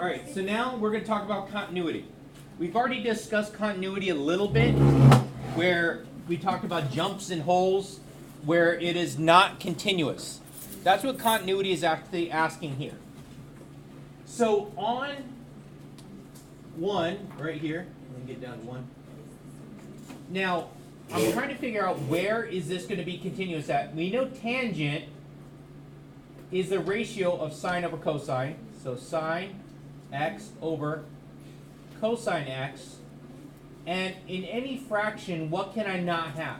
All right, so now we're going to talk about continuity. We've already discussed continuity a little bit, where we talked about jumps and holes, where it is not continuous. That's what continuity is actually asking here. So on 1, right here, let me get down to 1. Now, I'm trying to figure out where is this going to be continuous at. We know tangent is the ratio of sine over cosine. So sine x over cosine x. And in any fraction, what can I not have?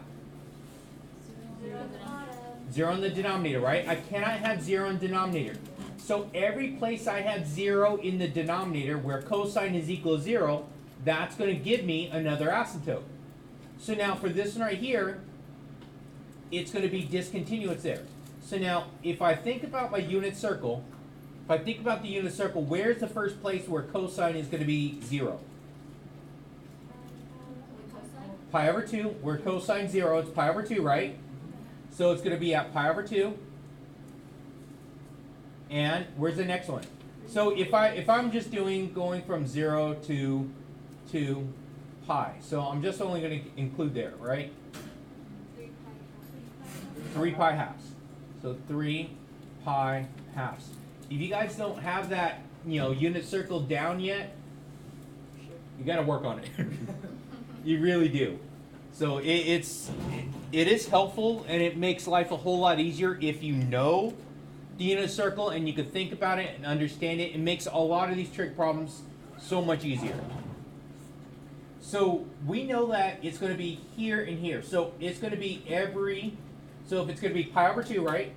0 in the denominator, right? I cannot have 0 in the denominator. So every place I have 0 in the denominator where cosine is equal to 0, that's going to give me another asymptote. So now for this one right here, it's going to be discontinuous there. So now if I think about my unit circle, if I think about the unit circle, where's the first place where cosine is going to be 0? Pi over 2, where cosine 0, it's pi over 2, right? So it's going to be at pi over 2. And where's the next one? So if I'm just going from 0 to pi, so I'm just only going to include there, right? 3 pi halves. So 3 pi halves. If you guys don't have that, unit circle down yet, you got to work on it. You really do. So it is helpful, and it makes life a whole lot easier if you know the unit circle and you can think about it and understand it. It makes a lot of these trig problems so much easier. So we know that it's going to be here and here. So it's going to be so if it's going to be pi over 2, right?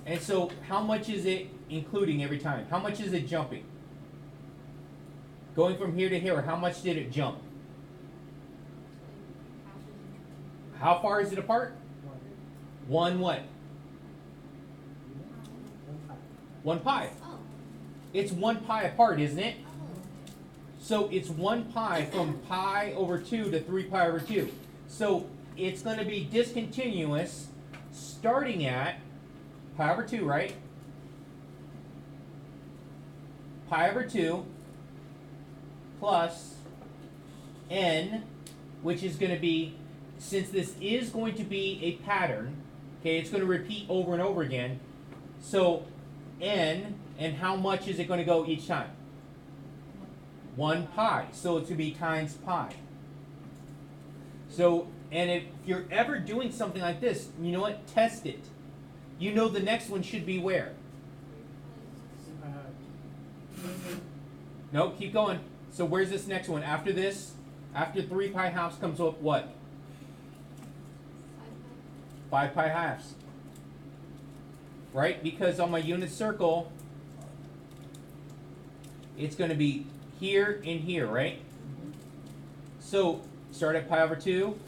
And so how much is it including every time? How much is it jumping? Going from here to here, how much did it jump? How far is it apart? 1 what? 1 pi. It's 1 pi apart, isn't it? So it's 1 pi from pi over 2 to 3 pi over 2. So it's going to be discontinuous starting at pi over 2, right? Pi over 2 plus n, which is going to be, since this is going to be a pattern, okay, it's going to repeat over and over again. So n, and how much is it going to go each time? 1 pi. So it's going to be times pi. So, and if you're ever doing something like this, you know what? Test it. You know the next one should be where? No, keep going. So where's this next one? After this, after 3 pi halves comes up what? 5 pi halves. Right? Because on my unit circle, it's going to be here and here, right? So start at pi over 2,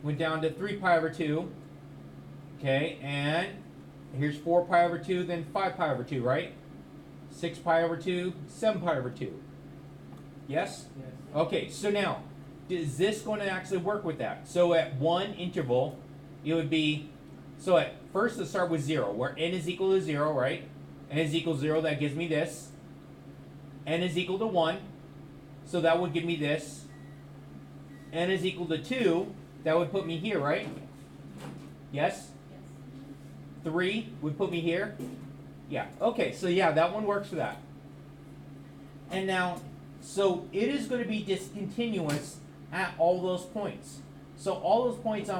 went down to 3 pi over 2, okay, and here's 4 pi over 2, then 5 pi over 2, right? 6 pi over 2, 7 pi over 2. Yes? Yes. Okay, so now, is this going to actually work with that? So at one interval, it would be, so at first let's start with 0, where n is equal to 0, right? N is equal to 0, that gives me this. N is equal to 1, so that would give me this. N is equal to 2, that would put me here, right? Yes? 3 would put me here. Yeah, okay, so yeah, that one works for that. And now, so it is going to be discontinuous at all those points. So all those points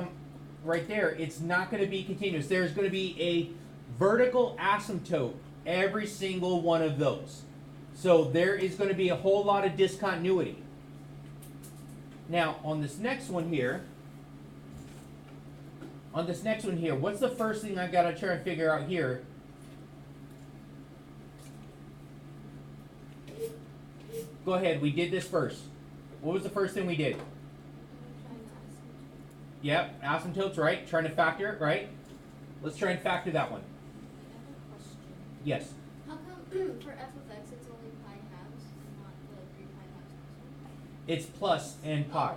right there, it's not going to be continuous. There's going to be a vertical asymptote every single one of those. So there is going to be a whole lot of discontinuity. Now, on this next one here, what's the first thing I got to try and figure out here? Go ahead, we did this first. What was the first thing we did? Yep, asymptotes, right? Trying to factor it, right? Let's try and factor that one. I have a question. Yes. How come for f of x it's only pi halves and not the 3 pi halves? It's plus n pi.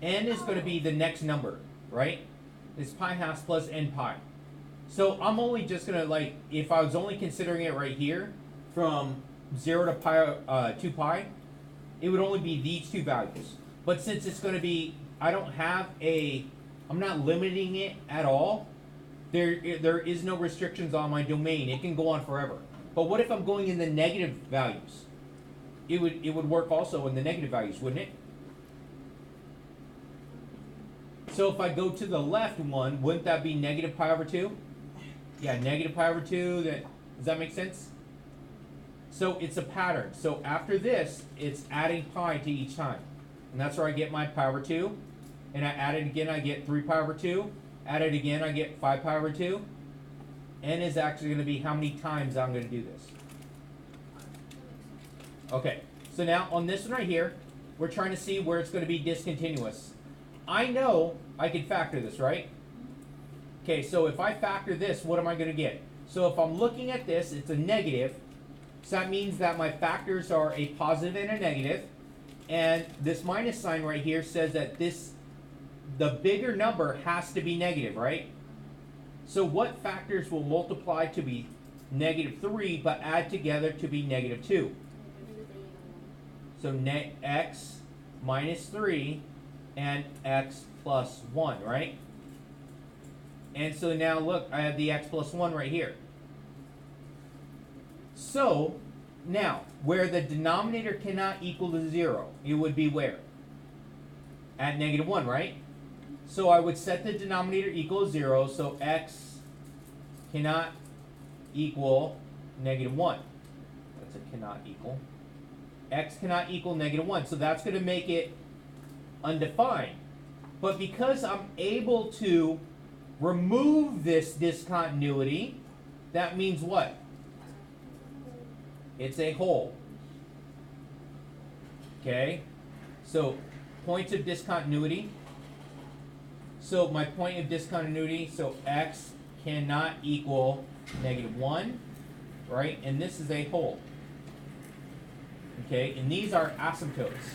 N is going to be the next number, right? It's pi halves plus n pi. So I'm only just going to, if I was only considering it right here, from 0 to pi, 2 pi, it would only be these two values. But since it's going to be, I'm not limiting it at all. There is no restrictions on my domain. It can go on forever. But what if I'm going in the negative values? It would work also in the negative values, wouldn't it? So if I go to the left one, wouldn't that be negative pi over 2? Yeah, negative pi over 2. Does that make sense? So it's a pattern. So after this, it's adding pi to each time. And that's where I get my pi over 2. And I add it again, I get 3 pi over 2. Add it again, I get 5 pi over 2. N is actually going to be how many times I'm going to do this. Okay, so now on this one right here, we're trying to see where it's going to be discontinuous. I know I can factor this, right? Okay, so if I factor this, what am I going to get? So if I'm looking at this, it's a negative. So that means that my factors are a positive and a negative. And this minus sign right here says that the bigger number has to be negative, right? So what factors will multiply to be negative 3 but add together to be negative 2? So x minus 3 and x plus 1, right? And so now look, I have the x plus 1 right here. So now, where the denominator cannot equal to 0, it would be where? At negative 1, right? So I would set the denominator equal to 0, so x cannot equal negative 1. That's a cannot equal. X cannot equal negative 1, so that's going to make it undefined. But because I'm able to remove this discontinuity, that means what? It's a whole. Okay? So, points of discontinuity. So, my point of discontinuity, so x cannot equal negative 1, right? And this is a whole. Okay? And these are asymptotes.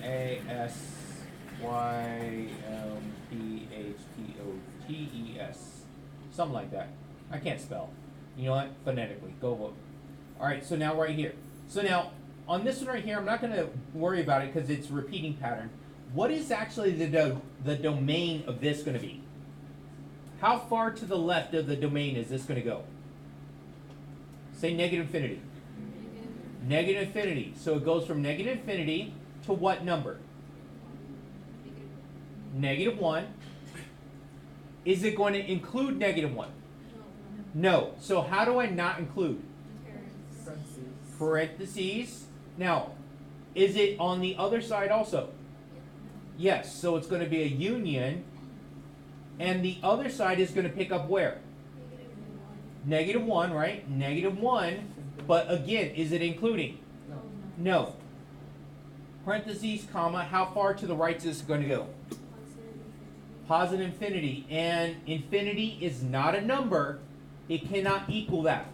A-S-Y-M-P-H-T-O-T-E-S. Something like that. I can't spell. You know what? Phonetically. Go vote. Alright, so now right here. So now, on this one right here, I'm not going to worry about it because it's repeating pattern. What is actually the domain of this going to be? How far to the left of the domain is this going to go? Say negative infinity. Negative infinity. So it goes from negative infinity to what number? Negative 1. Is it going to include negative 1? No. So how do I not include? Parentheses. Now, is it on the other side also? Yes, so it's going to be a union. And the other side is going to pick up where? Negative 1, right? Negative 1. But again, is it including? No. Parentheses, comma, how far to the right is this going to go? Positive infinity. And infinity is not a number. It cannot equal that.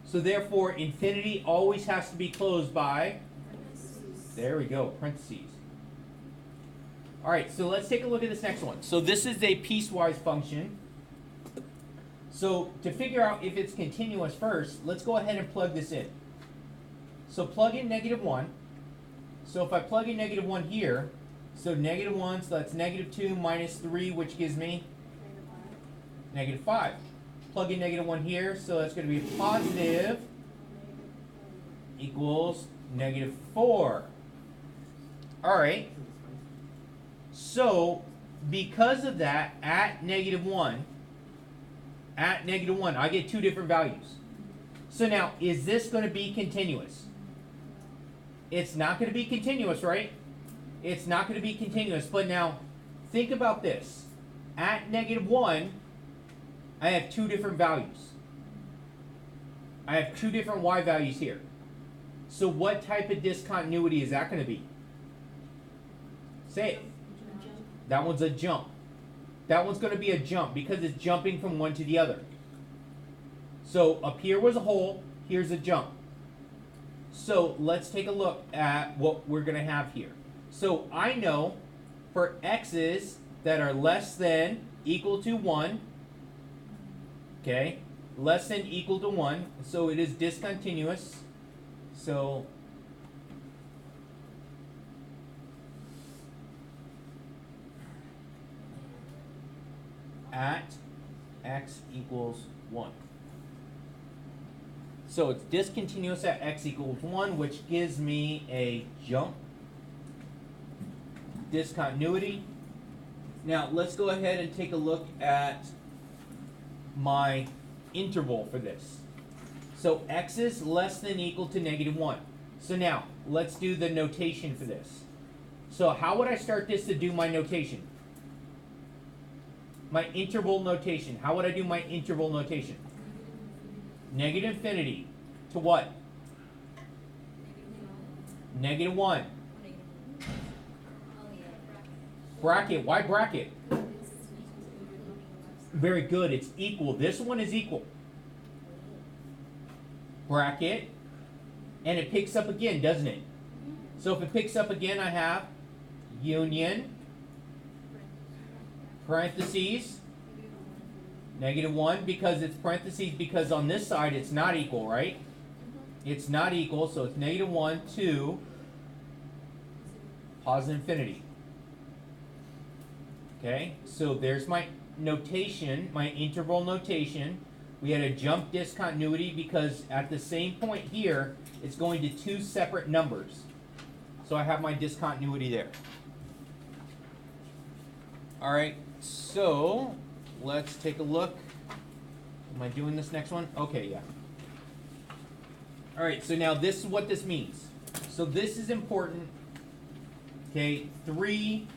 So therefore, infinity always has to be closed by, there we go, parentheses. All right, so let's take a look at this next one. So this is a piecewise function. So to figure out if it's continuous first, let's go ahead and plug this in. So plug in negative 1. So if I plug in negative 1 here, so negative 1, so that's negative 2 minus 3, which gives me negative 5. Plug in negative 1 here, so that's going to be positive equals negative 4. All right. So because of that, at negative 1, I get two different values. So now, is this going to be continuous? It's not going to be continuous, right? It's not going to be continuous. But now, think about this. At negative 1, I have two different values. I have two different y values here. So what type of discontinuity is that going to be? Say it. That one's a jump. That one's going to be a jump because it's jumping from one to the other. So up here was a hole, here's a jump. So let's take a look at what we're going to have here. So I know for x's that are less than equal to 1, okay, less than equal to 1, so it is discontinuous. So at x equals 1. So it's discontinuous at x equals 1, which gives me a jump discontinuity. Now let's go ahead and take a look at my interval for this. So x is less than or equal to -1. So now let's do the notation for this. So how would I start this to do my notation? My interval notation. How would I do my interval notation? Negative infinity to what? -1. Bracket. Why bracket? Very good. It's equal. This one is equal. Bracket. And it picks up again, doesn't it? So if it picks up again, I have union, parentheses, -1, because it's parentheses, because on this side it's not equal, right? It's not equal, so it's -1 to positive infinity. Okay, so there's my notation, my interval notation. We had a jump discontinuity because at the same point here, it's going to two separate numbers. So I have my discontinuity there. All right, so let's take a look. Am I doing this next one? Okay, yeah. All right, so now this is what this means. So this is important. Okay, 3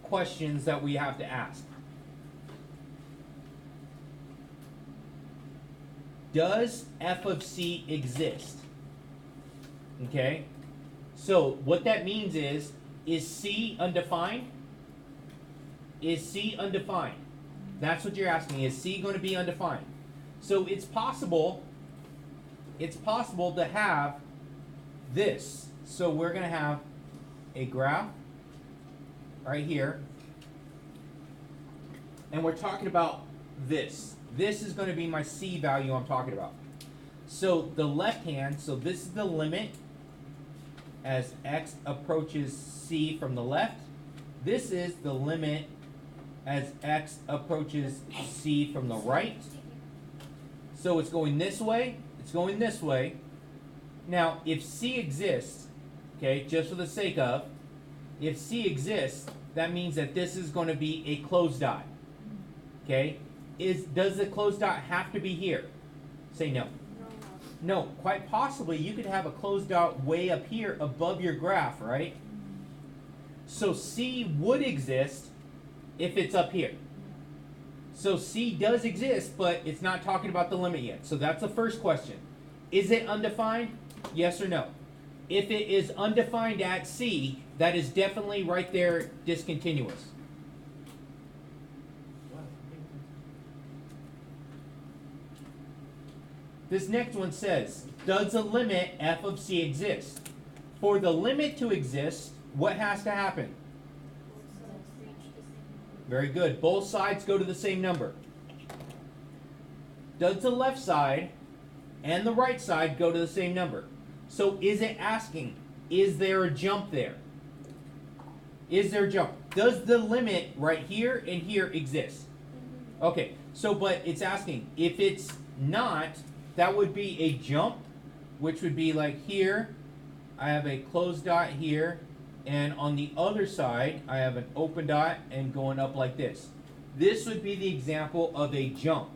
questions that we have to ask. Does f of c exist? Okay, so what that means is c undefined? Is c undefined? That's what you're asking. Is c going to be undefined? So it's possible to have this. So we're going to have a graph right here, and we're talking about this. This is going to be my c value I'm talking about. So the left hand, so this is the limit as x approaches c from the left. This is the limit as x approaches c from the right. So it's going this way, it's going this way. Now, if c exists, okay, just for the sake of, if c exists, that means that this is going to be a closed dot. Okay? Does the closed dot have to be here? Say no. No, quite possibly you could have a closed dot way up here above your graph, right? So c would exist if it's up here. So c does exist, but it's not talking about the limit yet. So that's the first question. Is it undefined? Yes or no? If it is undefined at c, that is definitely right there discontinuous. This next one says, does the limit f of c exist? For the limit to exist, what has to happen? Very good. Both sides go to the same number. Does the left side and the right side go to the same number? So is it asking, is there a jump there? Is there a jump? Does the limit right here and here exist? Okay, so but it's asking, if it's not, that would be a jump, which would be like here, I have a closed dot here, and on the other side, I have an open dot and going up like this. This would be the example of a jump,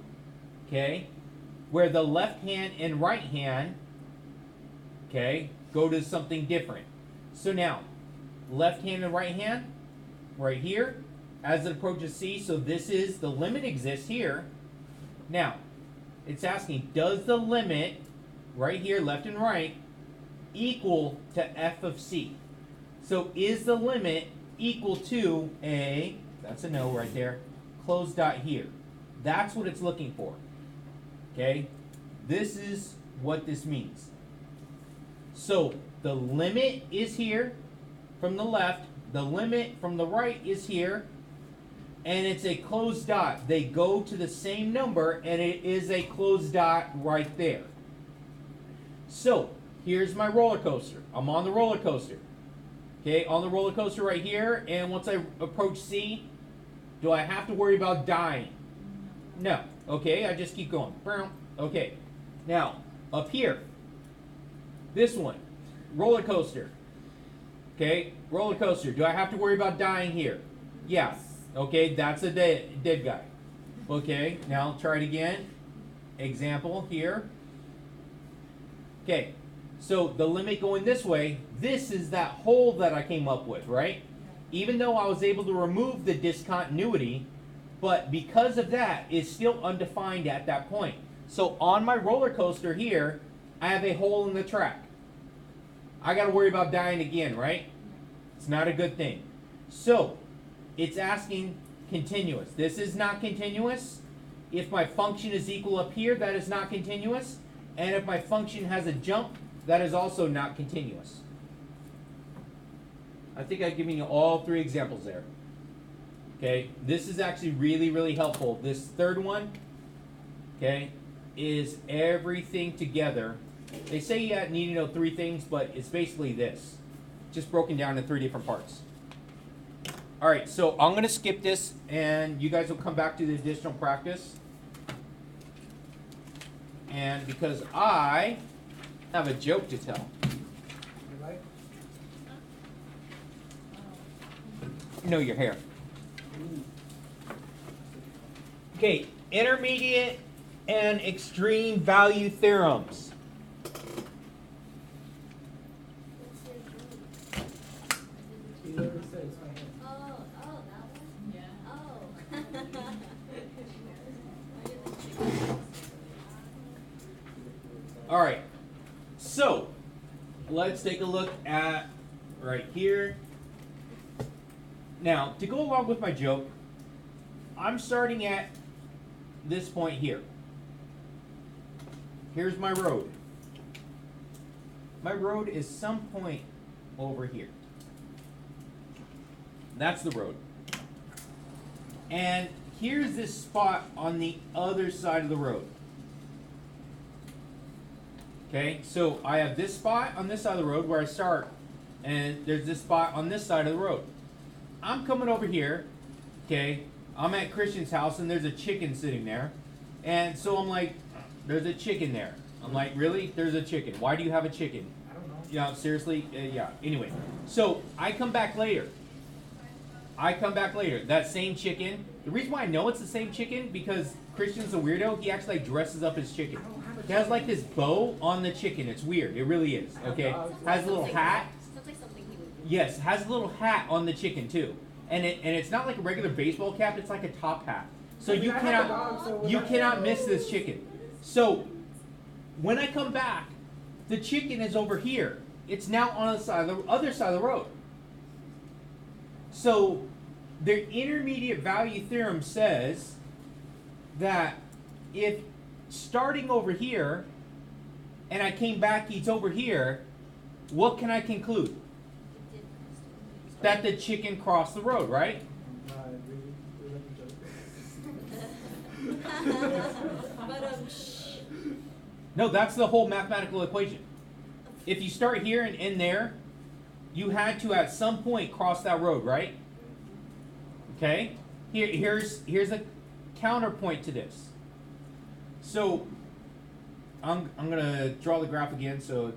okay? Where the left hand and right hand, okay, go to something different. So now, left hand and right hand, right here, as it approaches C, so this is, the limit exists here. Now, it's asking, does the limit, right here, left and right, equal to f of c? So is the limit equal to a, that's a no right there, closed dot here? That's what it's looking for. Okay? This is what this means. So the limit is here from the left, the limit from the right is here. and it's a closed dot, they go to the same number, and it is a closed dot right there. So, here's my roller coaster. I'm on the roller coaster. Okay, on the roller coaster right here, and once I approach C, do I have to worry about dying? No. Okay, I just keep going. Okay, now, up here, this one, roller coaster. Okay, roller coaster. Do I have to worry about dying here? Yeah. Okay, that's a dead guy. Okay, now try it again. Example here. Okay, so the limit going this way, this is that hole that I came up with, right? Even though I was able to remove the discontinuity, but because of that, it's still undefined at that point. So on my roller coaster here, I have a hole in the track. I got to worry about dying again, right? It's not a good thing. So it's asking continuous. This is not continuous. If my function is equal up here, that is not continuous. And if my function has a jump, that is also not continuous. I think I've given you all three examples there. Okay, this is actually really, really helpful. This third one, okay, is everything together. They say you need to know three things, but it's basically this. Just broken down in three different parts. All right, so I'm going to skip this, and you guys will come back to the additional practice. And because I have a joke to tell. No, your hair. Okay, intermediate and extreme value theorems. All right, so let's take a look at right here. Now, to go along with my joke, I'm starting at this point here. Here's my road. My road is some point over here. That's the road. And here's this spot on the other side of the road. Okay, so I have this spot on this side of the road where I start, and there's this spot on this side of the road. I'm coming over here, okay, I'm at Christian's house, and there's a chicken sitting there, and so I'm like, there's a chicken there. I'm like, really? There's a chicken. Why do you have a chicken? I don't know. Yeah, seriously? Yeah, anyway. So I come back later. That same chicken. The reason why I know it's the same chicken, because Christian's a weirdo. He actually dresses up his chicken. He has like this bow on the chicken. It's weird. It really is. Okay. Has a little hat. Sounds like something he would do. Yes, has a little hat on the chicken too. And it's not like a regular baseball cap. It's like a top hat. So you cannot miss this chicken. So when I come back, the chicken is over here. It's now on the other side of the road. So the intermediate value theorem says that if starting over here and I came back, he's over here, what can I conclude? That the chicken crossed the road, right? No, that's the whole mathematical equation. If you start here and end there, you had to at some point cross that road, right? Okay? Here's a counterpoint to this. So I'm gonna draw the graph again. So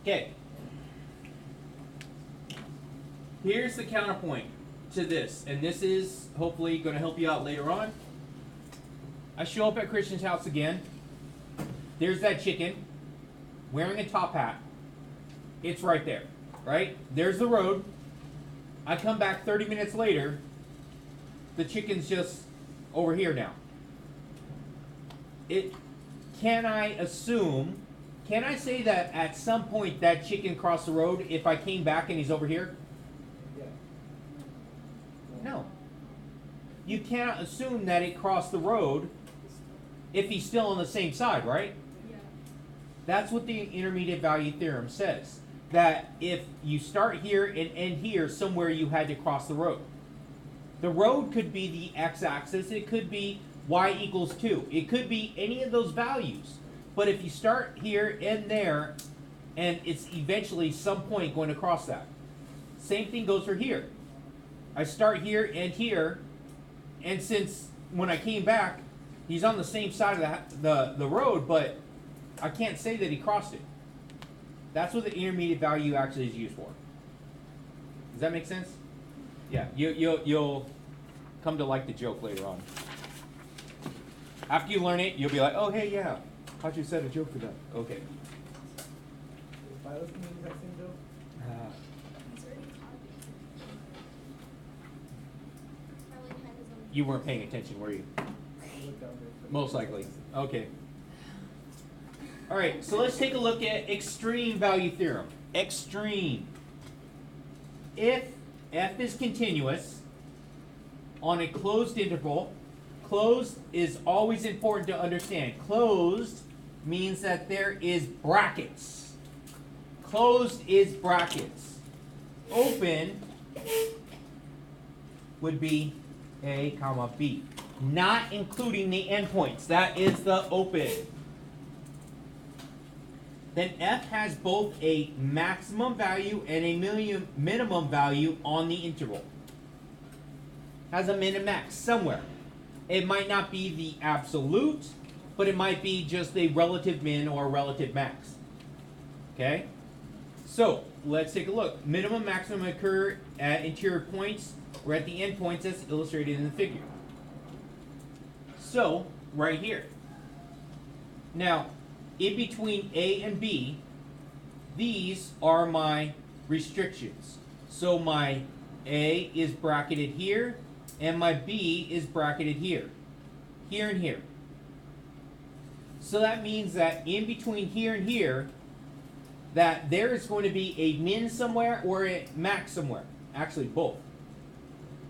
okay. Here's the counterpoint to this, and this is hopefully going to help you out later on. I show up at Christian's house again. There's that chicken wearing a top hat. It's right there, right? There's the road. I come back 30 minutes later. The chicken's just over here now. Can I assume can I say that at some point that chicken crossed the road if I came back and he's over here? Yeah. No. You cannot assume that it crossed the road if he's still on the same side, right? Yeah. That's what the intermediate value theorem says. That if you start here and end here, somewhere you had to cross the road. The road could be the x-axis, it could be y equals 2. It could be any of those values. But if you start here and there, and it's eventually some point going to cross that. Same thing goes for here. I start here and here, and since when I came back, he's on the same side of the road, but I can't say that he crossed it. That's what the intermediate value actually is used for. Does that make sense? Yeah, you'll come to like the joke later on. After you learn it, you'll be like, oh, hey, yeah. How'd you set a joke for that? Okay. If I was to make the exact same joke, He's already taught me. Probably had his own. You weren't paying attention, were you? I looked down there. Most likely. Okay. All right, so let's take a look at extreme value theorem. Extreme. If f is continuous on a closed interval, closed is always important to understand. Closed means that there is brackets. Closed is brackets. Open would be A, comma, B. Not including the endpoints. That is the open. Then f has both a maximum value and a minimum value on the interval. Has a min and max somewhere. It might not be the absolute, but it might be just a relative min or a relative max. Okay? So, let's take a look. Minimum, maximum occur at interior points or at the endpoints as illustrated in the figure. So, right here. Now, in between A and B, these are my restrictions. So my A is bracketed here, and my B is bracketed here. Here and here. So that means that in between here and here, that there is going to be a min somewhere or a max somewhere. Actually, both.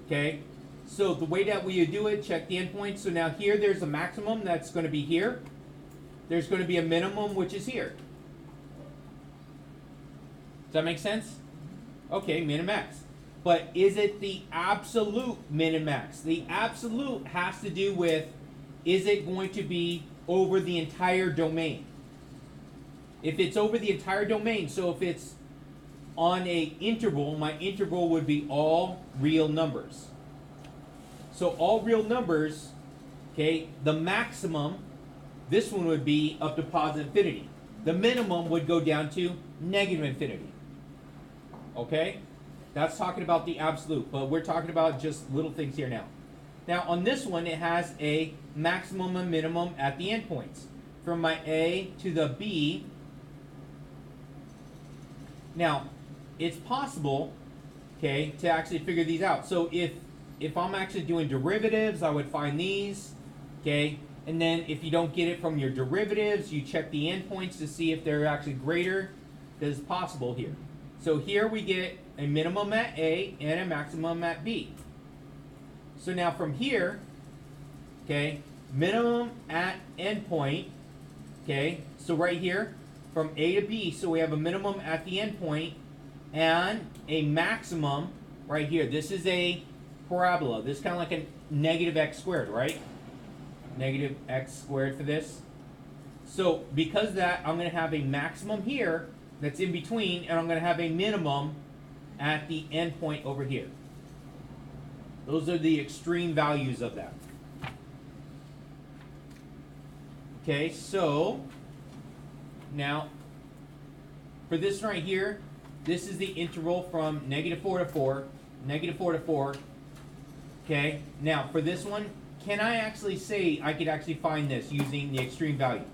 Okay? So the way that we do it, check the endpoints. So now here there's a maximum that's going to be here. There's going to be a minimum, which is here. Does that make sense? Okay, min and max. But is it the absolute min and max? The absolute has to do with, is it going to be over the entire domain? If it's over the entire domain, so if it's on a interval, my interval would be all real numbers. So all real numbers, okay, the maximum, this one would be up to positive infinity. The minimum would go down to negative infinity. Okay? That's talking about the absolute, but we're talking about just little things here now. Now on this one, it has a maximum and minimum at the endpoints. From my A to the B. Now, it's possible, okay, to actually figure these out. So if I'm actually doing derivatives, I would find these, okay? And then if you don't get it from your derivatives, you check the endpoints to see if they're actually greater. That is possible here. So here we get a minimum at A and a maximum at B. So now from here, okay, minimum at endpoint, okay, so right here, from A to B, so we have a minimum at the endpoint and a maximum right here. This is a parabola. This is kind of like a negative x squared, right? Negative x squared for this. So because of that, I'm going to have a maximum here that's in between, and I'm going to have a minimum at the endpoint over here. Those are the extreme values of that. Okay, so now for this right here, this is the interval from -4 to 4, -4 to 4. Okay, now for this one, can I actually say I could actually find this using the extreme value?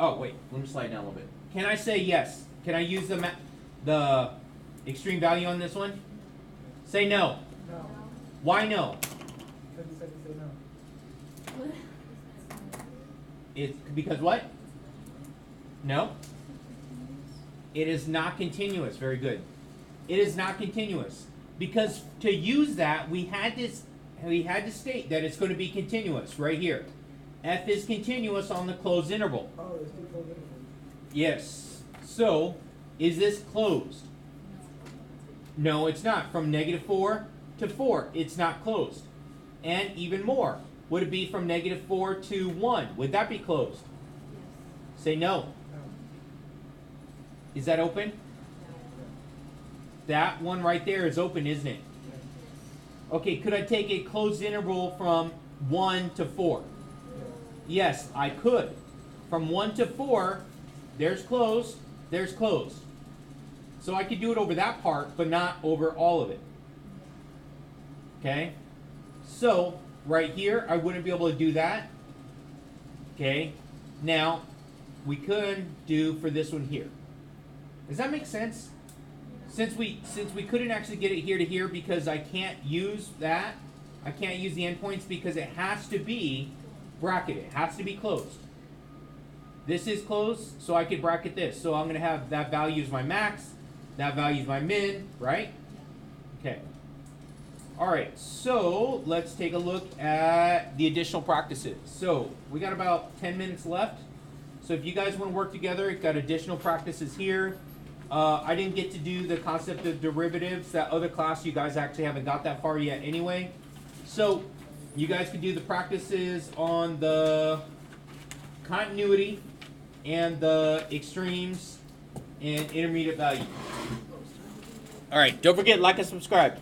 Oh, wait, let me slide down a little bit. Can I say yes? Can I use the extreme value on this one? Say no. No. Why no? Because you said to say no. It's because what? No? It is not continuous. Very good. It is not continuous. Because to use that, we had to state that it's going to be continuous right here. F is continuous on the closed interval. Oh, there's two closed intervals. Yes. So, is this closed? No, it's not. From -4 to 4, it's not closed. And even more, would it be from -4 to 1? Would that be closed? Say no. No. Is that open? That one right there is open, isn't it? Okay, could I take a closed interval from 1 to 4? Yes, I could. From 1 to 4, there's closed, there's closed. So I could do it over that part, but not over all of it. Okay? So, right here, I wouldn't be able to do that. Okay? Now, we could do for this one here. Does that make sense? Since we couldn't actually get it here to here because I can't use that, I can't use the endpoints because it has to be bracketed. It has to be closed. This is closed, so I could bracket this. So I'm going to have that value is my max, that value is my min, right? Okay. All right, so let's take a look at the additional practices. So we got about 10 minutes left. So if you guys want to work together, you've got additional practices here. I didn't get to do the concept of derivatives. That other class, you guys actually haven't got that far yet anyway. So you guys can do the practices on the continuity and the extremes and intermediate value. All right, don't forget, like and subscribe.